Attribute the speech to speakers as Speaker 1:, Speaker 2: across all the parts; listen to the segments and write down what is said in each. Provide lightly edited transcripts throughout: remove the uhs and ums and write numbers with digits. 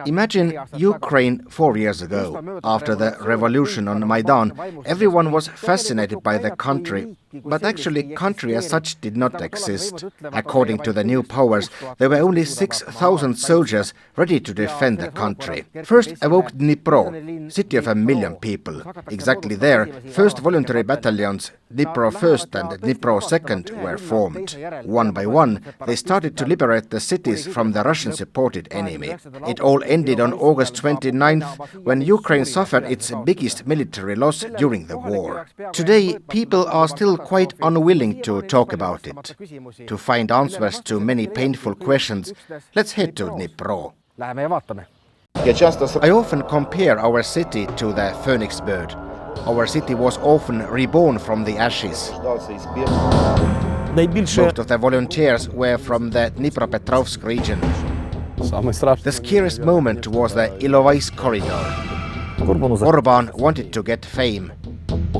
Speaker 1: Imagine Ukraine 4 years ago. After the revolution on Maidan, everyone was fascinated by the country. But actually, country as such did not exist. According to the new powers, there were only 6,000 soldiers ready to defend the country. First awoke Dnipro, city of 1 million people. Exactly there, first voluntary battalions, Dnipro 1st and Dnipro 2nd, were formed. One by one, they started to liberate the cities from the Russian-supported enemy. It all ended on August 29th, when Ukraine suffered its biggest military loss during the war. Today, people are still quite unwilling to talk about it. To find answers to many painful questions, let's head to Dnipro. I often compare our city to the phoenix bird. Our city was often reborn from the ashes. Most of the volunteers were from the Dnipropetrovsk region. The scariest moment was the Ilovaisk corridor. Orban wanted to get fame.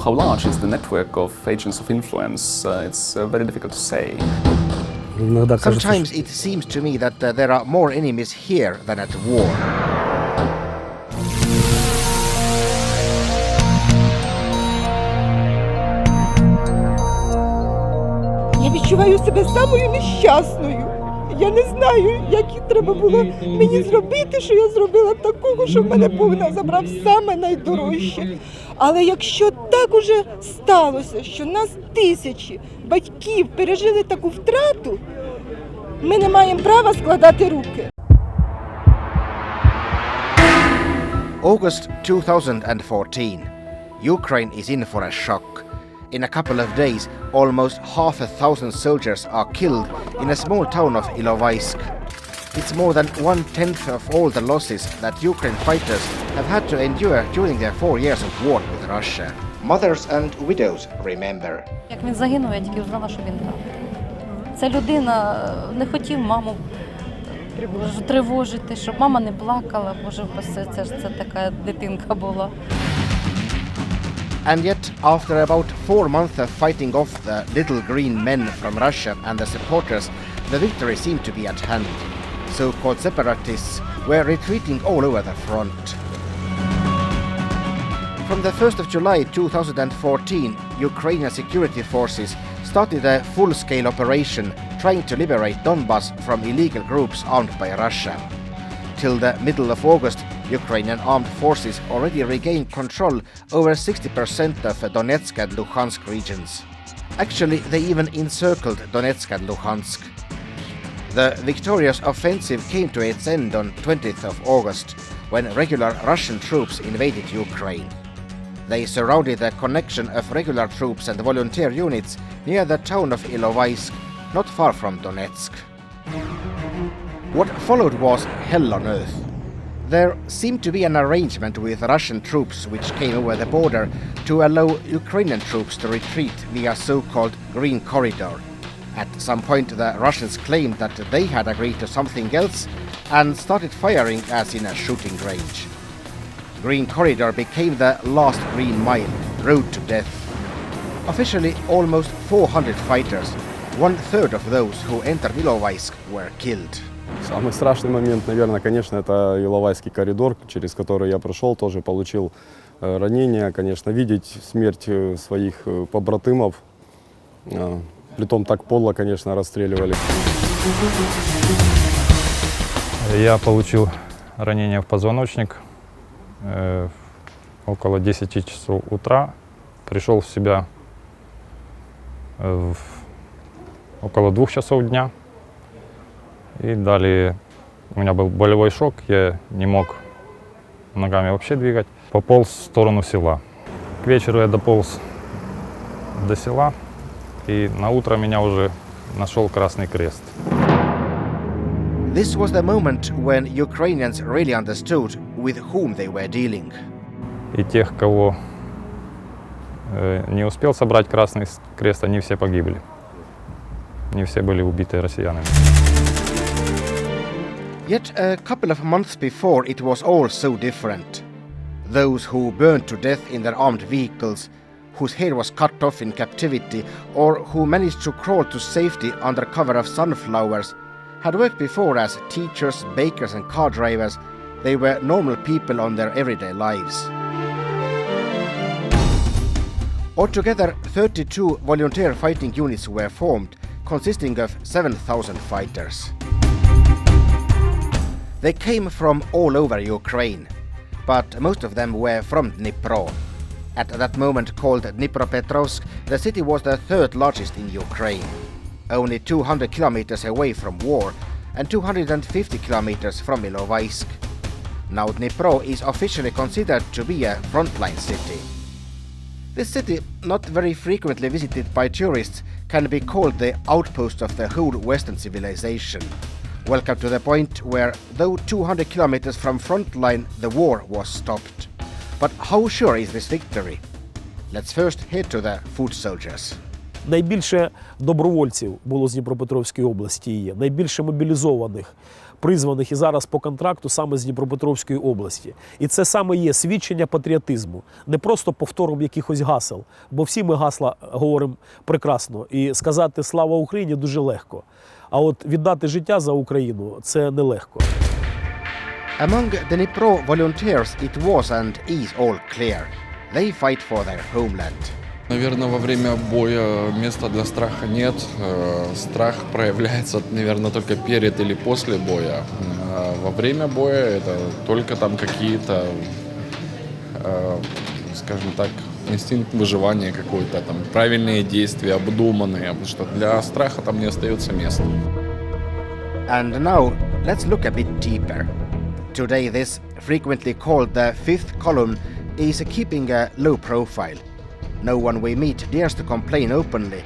Speaker 2: How large is the network of agents of influence? It's very difficult to say.
Speaker 1: Sometimes it seems to me that there are more enemies here than at war.
Speaker 3: Я відчуваю себе самою нещасною. Я не знаю, як треба було мені зробити, що я зробила такого, що в мене Бог забрав саме найдорожче. Але якщо так уже сталося, що нас тисячі батьків пережили таку втрату, ми не маємо права складати руки.
Speaker 1: August 2014. Ukraine is in for a shock. In a couple of days, almost 500 soldiers are killed in a small town of Ilovaisk. It's more than 1/10 of all the losses that Ukraine fighters have had to endure during their 4 years of war with Russia. Mothers and widows remember.
Speaker 4: Як він загинув, я тільки знала, що він там. Ця людина не хотів маму тривожити, щоб мама не плакала, бо це така дитинка була.
Speaker 1: And yet, after about 4 months of fighting off the little green men from Russia and the supporters, the victory seemed to be at hand. So-called separatists were retreating all over the front. From the 1st of July 2014, Ukrainian security forces started a full-scale operation trying to liberate Donbas from illegal groups armed by Russia. Till the middle of August, Ukrainian armed forces already regained control over 60% of Donetsk and Luhansk regions. Actually, they even encircled Donetsk and Luhansk. The victorious offensive came to its end on 20th of August, when regular Russian troops invaded Ukraine. They surrounded the connection of regular troops and volunteer units near the town of Ilovaisk, not far from Donetsk. What followed was hell on earth. There seemed to be an arrangement with Russian troops which came over the border to allow Ukrainian troops to retreat via so-called Green Corridor. At some point, the Russians claimed that they had agreed to something else and started firing as in a shooting range. Green Corridor became the last green mile, road to death. Officially, almost 400 fighters, 1/3 of those who entered Ilovaisk, were killed.
Speaker 5: Самый страшный момент, наверное, конечно, это Иловайский коридор, через который я прошел, тоже получил ранения. Конечно, видеть смерть своих побратимов, притом так подло, конечно, расстреливали.
Speaker 6: Я получил ранение в позвоночник около 10 часов утра. Пришел в себя около 2 часов дня. И далее у меня был болевой шок, я не мог ногами вообще двигать. Пополз в сторону села. К вечеру я дополз до села, и на утро меня уже нашел Красный Крест.
Speaker 1: This was the moment when Ukrainians really understood with whom they were dealing.
Speaker 6: И тех, кого не успел собрать Красный Крест, они все погибли. Не все были убиты россиянами.
Speaker 1: Yet a couple of months before it was all so different. Those who burned to death in their armed vehicles, whose hair was cut off in captivity, or who managed to crawl to safety under cover of sunflowers, had worked before as teachers, bakers and car drivers, they were normal people on their everyday lives. Altogether, 32 volunteer fighting units were formed, consisting of 7,000 fighters. They came from all over Ukraine, but most of them were from Dnipro. At that moment called Dnipropetrovsk, the city was the third largest in Ukraine, only 200 kilometers away from war and 250 kilometers from Ilovaisk. Now Dnipro is officially considered to be a frontline city. This city, not very frequently visited by tourists, can be called the outpost of the whole Western civilization. Welcome to the point where, though 200 kilometers from frontline, the war was stopped. But how sure is this victory? Let's first head to the foot soldiers.
Speaker 7: Найбільше добровольців було з Дніпропетровської області є, найбільше мобілізованих, призваних і зараз по контракту саме з Дніпропетровської області. І це саме є свідчення патріотизму, не просто повтором якихось гасел, бо всі ми гасла говоримо прекрасно, і сказати «Слава Україні» дуже легко. А от віддати життя за Україну – це нелегко.
Speaker 1: Among the Dnipro volunteers it was and is all clear. They fight for their homeland.
Speaker 8: Наверное, во время боя места для страха нет. Страх проявляется, наверное, только перед или после боя. Во время боя это только там какие-то, скажем так, инстинкт выживания какой-то, там правильные действия, обдуманные, потому что для страха там не остается места.
Speaker 1: And now, let's look a bit deeper. Today this, frequently called the fifth column, is keeping a low profile. No one we meet dares to complain openly,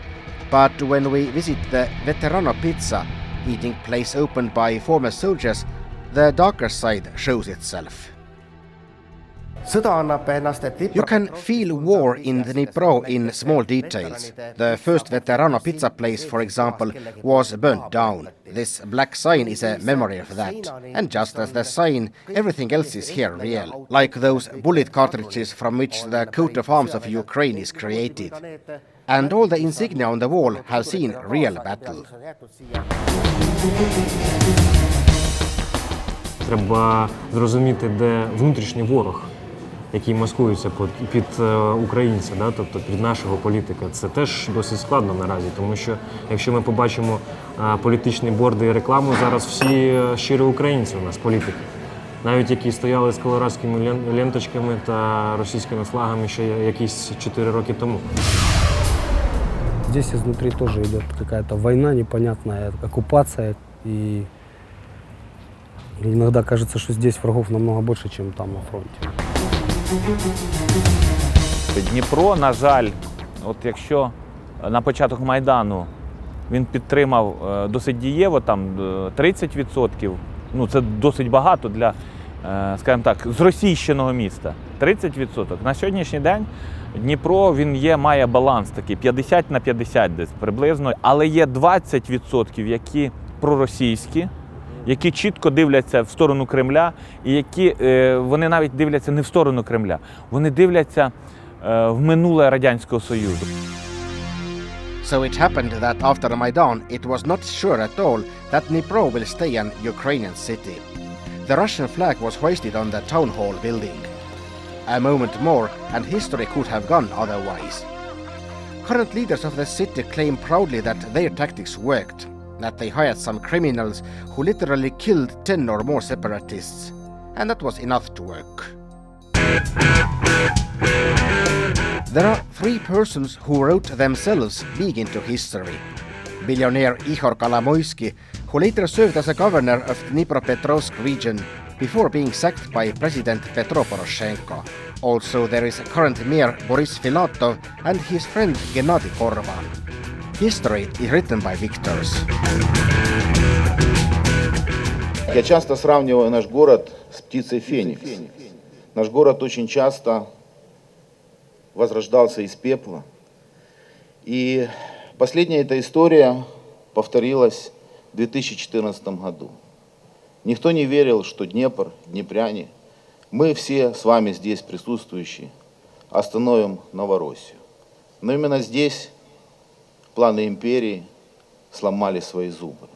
Speaker 1: but when we visit the Veterano Pizza, eating place opened by former soldiers, the darker side shows itself. You can feel war in Dnipro in small details. The first Veterano Pizza place, for example, was burnt down. This black sign is a memory of that. And just as the sign, everything else is here real, like those bullet cartridges from which the coat of arms of Ukraine is created. And all the insignia on the wall have seen real battle.
Speaker 9: Треба зрозуміти, де внутрішній ворог, який маскується під українця, да? Тобто під нашого політика. Це теж досить складно наразі, тому що якщо ми побачимо політичні борди і рекламу, зараз всі щирі українці у нас, політики. Навіть які стояли з колорадськими ленточками та російськими флагами ще якісь 4 роки тому.
Speaker 10: Здесь изнутри тоже идет какая-то война непонятная, оккупация, и иногда кажется, что здесь врагов намного больше, чем там на фронте.
Speaker 11: Дніпро, на жаль, от якщо на початок Майдану він підтримав досить дієво, там 30%, ну це досить багато для, скажімо так, зросійщеного міста, 30%. На сьогоднішній день Дніпро, він має баланс такий, 50 на 50 десь приблизно, але є 20%, які проросійські, які чітко дивляться в сторону Кремля, і які, вони навіть дивляться не в сторону Кремля, вони дивляться в минуле Радянського Союзу.
Speaker 1: So it happened that after Maidan, it was not sure at all that Dnipro will stay an Ukrainian city. The Russian flag was hoisted on the town hall building. A moment more, and history could have gone otherwise. Current leaders of the city claim proudly that their tactics worked, that they hired some criminals who literally killed 10 or more separatists, and that was enough to work. There are 3 persons who wrote themselves big into history. Billionaire Ihor Kolomoisky, who later served as a governor of Dnipropetrovsk region before being sacked by President Petro Poroshenko. Also there is current mayor Boris Filatov and his friend Gennady Korvan. History is written by victors.
Speaker 12: Я часто сравниваю наш город с птицей Феникс. Наш город очень часто возрождался из пепла. И последняя эта история повторилась в 2014 году. Никто не верил, что Днепр, днепряне, мы все с вами здесь присутствующие, остановим Новороссию. Но именно здесь планы империи сломали свои зубы.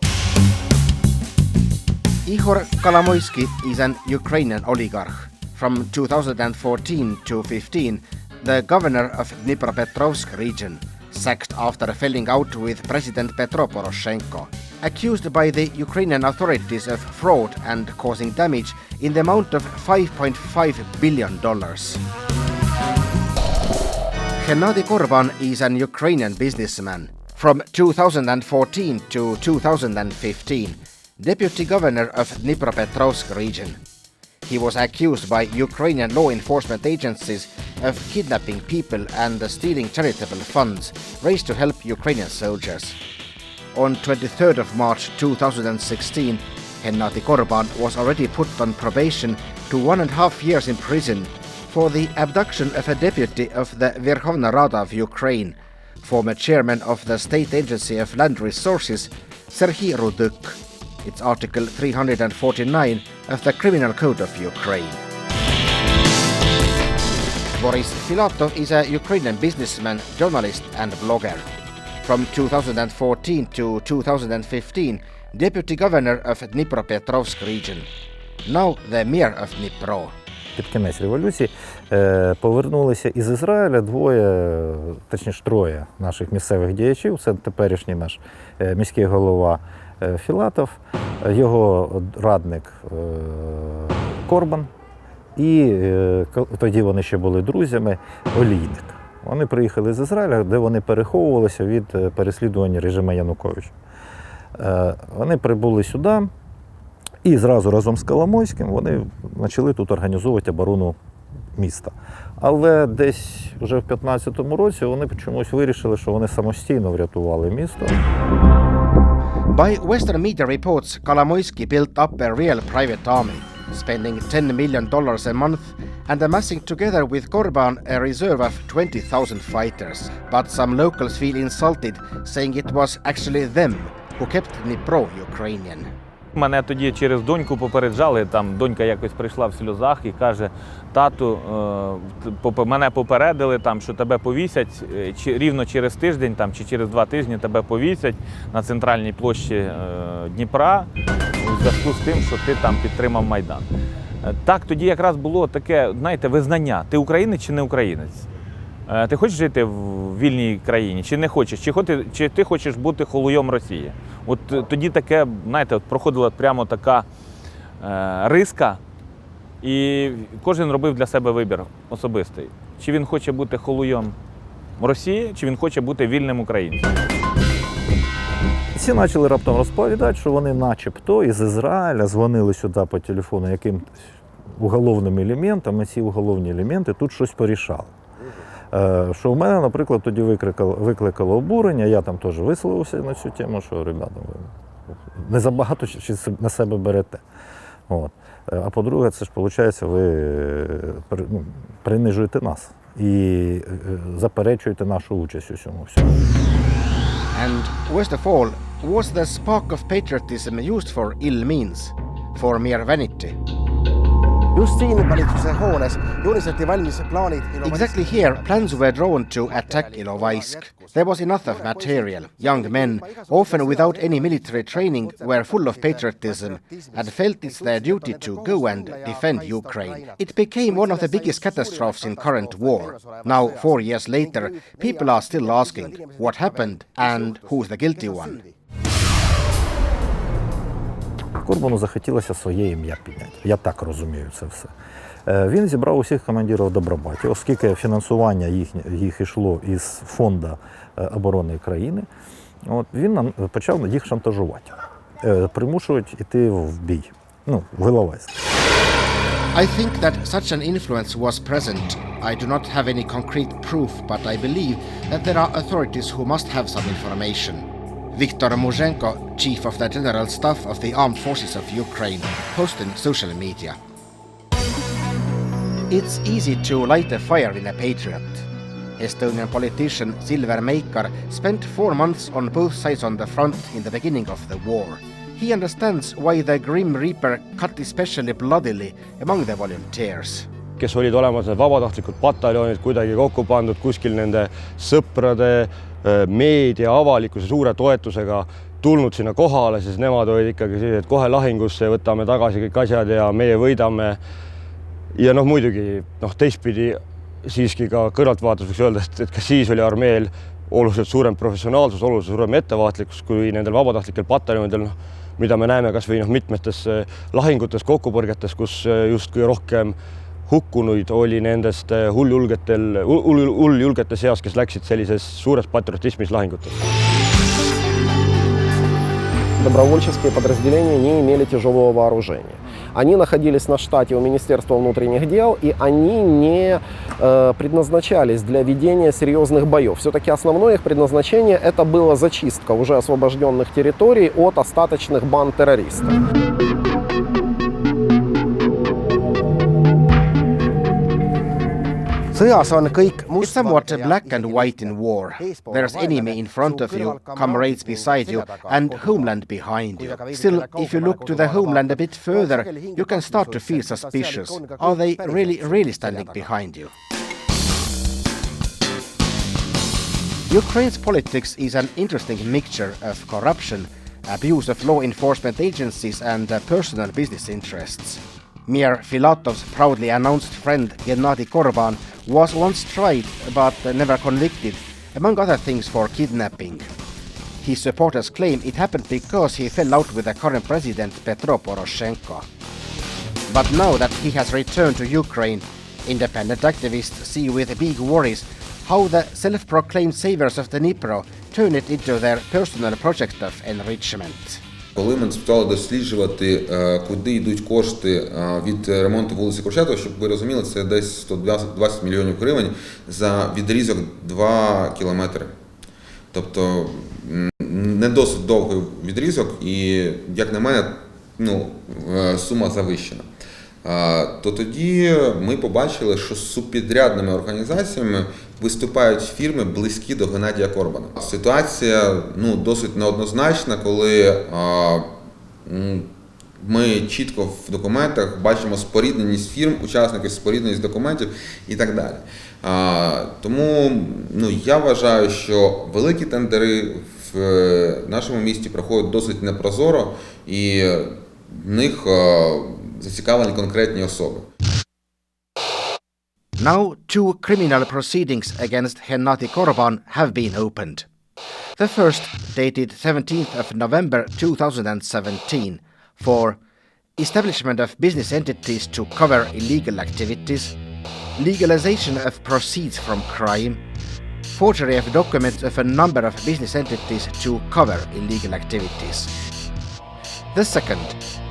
Speaker 1: Ihor Kolomoisky is an Ukrainian oligarch. From 2014 to 15, the governor of Dnipropetrovsk region, sacked after falling out with President Petro Poroshenko, accused by the Ukrainian authorities of fraud and causing damage in the amount of $5.5 billion. Gennady Korban is an Ukrainian businessman. From 2014 to 2015, deputy governor of Dnipropetrovsk region. He was accused by Ukrainian law enforcement agencies of kidnapping people and stealing charitable funds raised to help Ukrainian soldiers. On 23rd of March 2016, Gennady Korban was already put on probation to 1.5 years in prison for the abduction of a deputy of the Verkhovna Rada of Ukraine, former chairman of the State Agency of Land Resources, Serhiy Rudyk. It's Article 349 of the Criminal Code of Ukraine. Boris Filatov is a Ukrainian businessman, journalist and blogger. From 2014 to 2015, deputy governor of Dnipropetrovsk region. Now the mayor of Dnipro.
Speaker 13: Під кінець революції повернулися із Ізраїля троє наших місцевих діячів. Це теперішній наш міський голова Філатов, його радник Корбан, і тоді вони ще були друзями, Олійник. Вони приїхали з Ізраїля, де вони переховувалися від переслідування режиму Януковича. Вони прибули сюди і зразу разом з Коломойським вони почали тут організовувати оборону міста. Але десь вже в 2015 році вони чомусь вирішили, що вони самостійно врятували місто.
Speaker 1: By Western media reports, Kolomoisky built up a real private army, spending $10 million a month and amassing together with Korban a reserve of 20,000 fighters. But some locals feel insulted, saying it was actually them who kept Dnipro Ukrainian.
Speaker 11: Мене тоді через доньку попереджали, там донька якось прийшла в сльозах і каже: тату, мене попередили, там, що тебе повісять рівно через тиждень там, чи через 2 тижні тебе повісять на центральній площі Дніпра у зв'язку з тим, що ти там підтримав Майдан. Так, тоді якраз було таке, знаєте, визнання: ти українець чи не українець? Ти хочеш жити в вільній країні чи не хочеш? Чи ти хочеш бути холуйом Росії? От тоді таке, знаєте, проходила прямо така риска, і кожен робив для себе вибір особистий. Чи він хоче бути холуйом Росії, чи він хоче бути вільним українцем.
Speaker 13: Всі почали раптом розповідати, що вони начебто із Ізраїля дзвонили сюди по телефону якимось уголовним елементам, і ці уголовні елементи тут щось порішали. Що в мене, наприклад, тоді викликало обурення, я там теж висловився на цю тему, що, ребята, ви не забагато на себе берете. От. А по-друге, це ж, виходить, ви принижуєте нас і заперечуєте нашу участь у цьому всьому.
Speaker 1: And worst of all, was the spark of patriotism used for ill means, for mere vanity?
Speaker 14: Just siinä valitsuse huoneessa julistettiin valmis plaanit.
Speaker 1: Exactly here, plans were drawn to attack Ilovaisk. There was enough of material. Young men, often without any military training, were full of patriotism and felt it's their duty to go and defend Ukraine. It became one of the biggest catastrophes in current war. Now, 4 years later, people are still asking what happened and who's the guilty one.
Speaker 13: Корбану захотілося своє ім'я підняти. Я так розумію це все. Він зібрав усіх командирів Добробаті, оскільки фінансування їх йшло із Фонду оборони країни, він почав їх шантажувати, примушувати йти в бій, в Іловайськ.
Speaker 1: I think that such an influence was present. I do not have any concrete proof, but I believe that there are authorities who must have some information. Viktor Muzhenko, chief of the General Staff of the Armed Forces of Ukraine, posted on social media. It's easy to light a fire in a patriot. Estonian politician Silver Meikar spent 4 months on both sides on the front in the beginning of the war. He understands why the Grim Reaper cut especially bloodily among the volunteers.
Speaker 15: Kes olid olemas need vabatahtlikud pataljonid kuidagi kokku pandud kuskil nende sõprade, meedia, avalikkuse suure toetusega, tulnud sinna kohale, siis nemad olid ikkagi sellised, kohe lahingusse, võtame tagasi kõik asjad ja meie võidame. Ja muidugi teistpidi siiski ka kõrvaltvaatus võiks öelda, et ka siis oli armeel oluliselt suurem professionaalsus, oluliselt suurem ettevaatlikkus kui nendel vabatahtlikel pataljonidel, mida me näeme kas või mitmetes lahingutes, kokkupõrgetes, kus justkui rohkem hukkunuid oli nendest hulljulgete seas, kes läksid sellises suures patriotismis lahingutes.
Speaker 16: Добровольческие подразделения не имели тяжелого вооружения. Они находились на штате у Министерства внутренних дел, и они не предназначались для ведения серьезных боев. Все-таки основное их предназначение – это была зачистка уже освобожденных территорий от остаточных банд террористов.
Speaker 1: It's somewhat black and white in war. There's enemy in front of you, comrades beside you, and homeland behind you. Still, if you look to the homeland a bit further, you can start to feel suspicious. Are they really standing behind you? Ukraine's politics is an interesting mixture of corruption, abuse of law enforcement agencies, and personal business interests. Mir Filatov's proudly announced friend Gennady Korban was once tried but never convicted, among other things for kidnapping. His supporters claim it happened because he fell out with the current president Petro Poroshenko. But now that he has returned to Ukraine, independent activists see with big worries how the self-proclaimed saviors of Dnipro turn it into their personal project of enrichment.
Speaker 17: Коли ми почали досліджувати, куди йдуть кошти від ремонту вулиці Курчатова, щоб ви розуміли, це десь 120 мільйонів гривень за відрізок 2 кілометри. Тобто не досить довгий відрізок і, як на мене, сума завищена. То тоді ми побачили, що з субпідрядними організаціями виступають фірми близькі до Геннадія Корбана. Ситуація досить неоднозначна, коли ми чітко в документах бачимо спорідненість фірм, учасників, спорідненість документів і так далі. Тому я вважаю, що великі тендери в нашому місті проходять досить непрозоро і в них зацікавлені конкретні особи.
Speaker 1: Now, two criminal proceedings against Gennady Korban have been opened. The first, dated 17th of November 2017, for establishment of business entities to cover illegal activities, legalization of proceeds from crime, forgery of documents of a number of business entities to cover illegal activities. The second,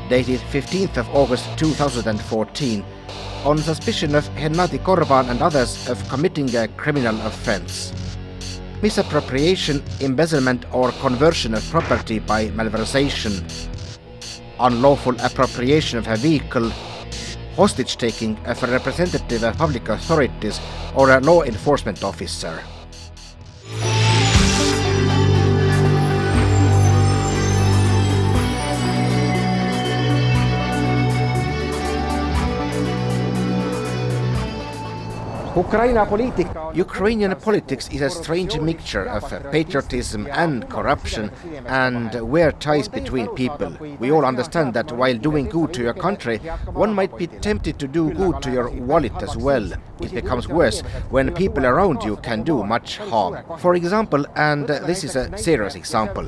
Speaker 1: dated 15th of August 2014, on suspicion of Gennady Korban and others of committing a criminal offense. Misappropriation, embezzlement or conversion of property by malversation, unlawful appropriation of a vehicle, hostage-taking of a representative of public authorities or a law enforcement officer. Ukrainian politics is a strange mixture of patriotism and corruption and weird ties between people. We all understand that while doing good to your country, one might be tempted to do good to your wallet as well. It becomes worse when people around you can do much harm. For example, and this is a serious example,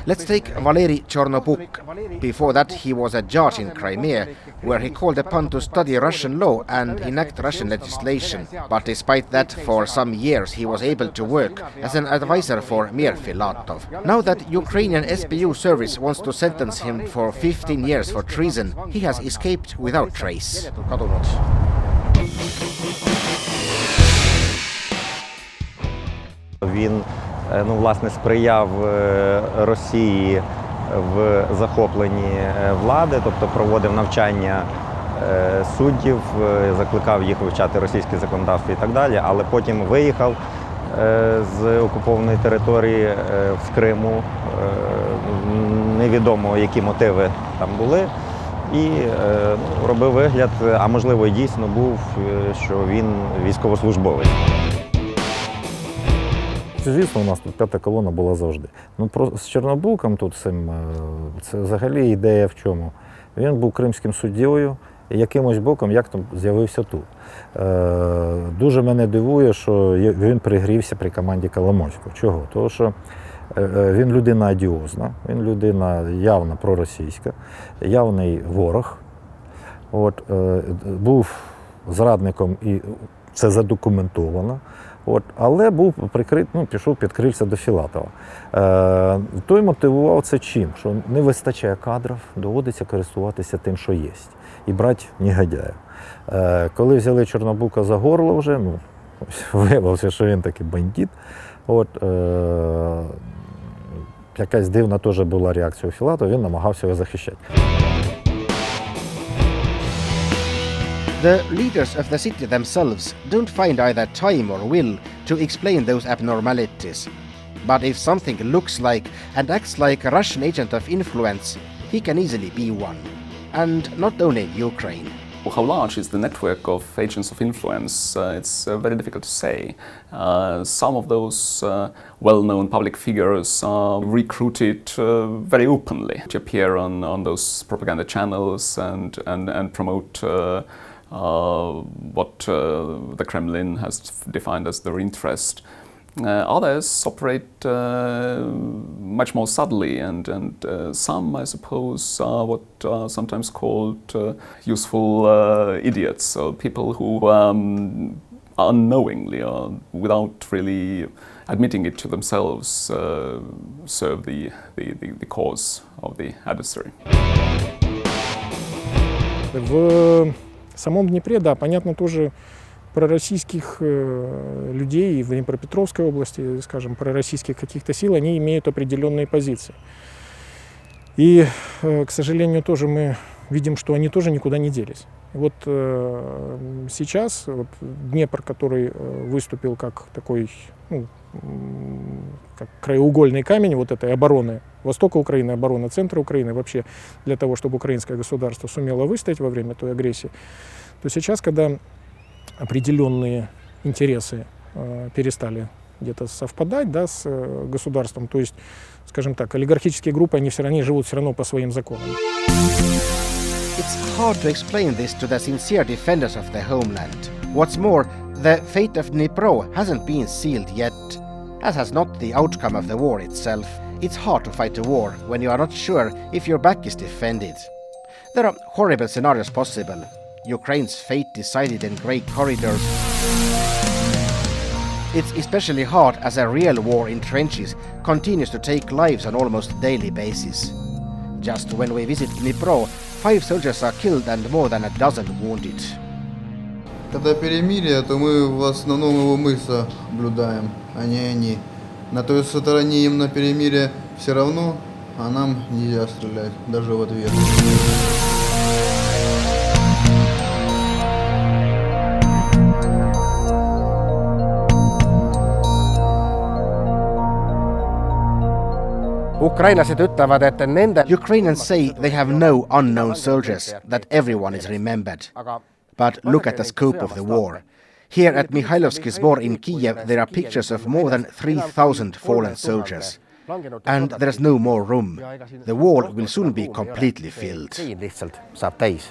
Speaker 1: let's take Valery Chornobuk. Before that, he was a judge in Crimea, where he called upon to study Russian law and enact Russian legislation. But despite that, for some years he was able to work as an advisor for Mir Filatov. Now that Ukrainian SBU service wants to sentence him for 15 years for treason, he has escaped without trace.
Speaker 13: Він, власне, сприяв Росії в захопленні влади, тобто проводив навчання суддів, закликав їх вивчати російське законодавство і так далі, але потім виїхав з окупованої території в Криму, невідомо які мотиви там були, і робив вигляд, а можливо і дійсно був, що він військовослужбовець. Звісно, у нас тут п'ята колона була завжди. Ну, з Чорнобуком тут це взагалі ідея в чому? Він був кримським суддєю, і якимось боком як там з'явився тут. Дуже мене дивує, що він пригрівся при команді Коломойського. Чого? Тому що він людина одіозна, він людина явно проросійська, явний ворог. От, був зрадником, і це задокументовано. От, але був пішов під крильця до Філатова. Той мотивував це чим? Що не вистачає кадрів, доводиться користуватися тим, що є, і брати негодяїв. Коли взяли Чорнобука за горло вже, виявилося, що він такий бандит. От, якась дивна теж була реакція у Філатова, він намагався його захищати.
Speaker 1: The leaders of the city themselves don't find either time or will to explain those abnormalities. But if something looks like and acts like a Russian agent of influence, he can easily be one. And not only in Ukraine.
Speaker 2: How large is the network of agents of influence? It's very difficult to say. Some of those well-known public figures are recruited very openly to appear on those propaganda channels and promote what the Kremlin has defined as their interest. Others operate much more subtly, and some, I suppose, are what are sometimes called useful idiots, or people who unknowingly or without really admitting it to themselves serve the cause of the adversary.
Speaker 18: В самом Днепре, да, понятно, тоже пророссийских людей в Днепропетровской области, скажем, пророссийских каких-то сил, они имеют определенные позиции. И, к сожалению, тоже мы видим, что они тоже никуда не делись. Вот сейчас Днепр, который выступил как такой, как краеугольный камень вот этой обороны востока Украины, обороны центра Украины, вообще для того, чтобы украинское государство сумело выстоять во время той агрессии, то сейчас, когда определенные интересы перестали где-то совпадать, да, с государством, то есть, скажем так, олигархические группы, они живут все равно по своим законам.
Speaker 1: It's hard to explain this to the sincere defenders of the homeland. What's more, the fate of Dnipro hasn't been sealed yet, as has not the outcome of the war itself. It's hard to fight a war when you are not sure if your back is defended. There are horrible scenarios possible. Ukraine's fate decided in great corridors. It's especially hard as a real war in trenches continues to take lives on almost daily basis. Just when we visit Dnipro, 5 soldiers are killed and more than a dozen wounded.
Speaker 19: Когда перемирие, то мы в основном его мы соблюдаем, а не они. На той стороне им на перемирие все равно, а нам нельзя стрелять, даже в ответ.
Speaker 1: Ukrainlased ütlevad, et nende Ukrainians say they have no unknown soldiers, that everyone is remembered. But look at the scope of the war. Here at Mihailovsky Zbor in Kiev there are pictures of more than 3,000 fallen soldiers. And there's no more room. The wall will soon be completely filled.
Speaker 14: Lihtsalt saab täis.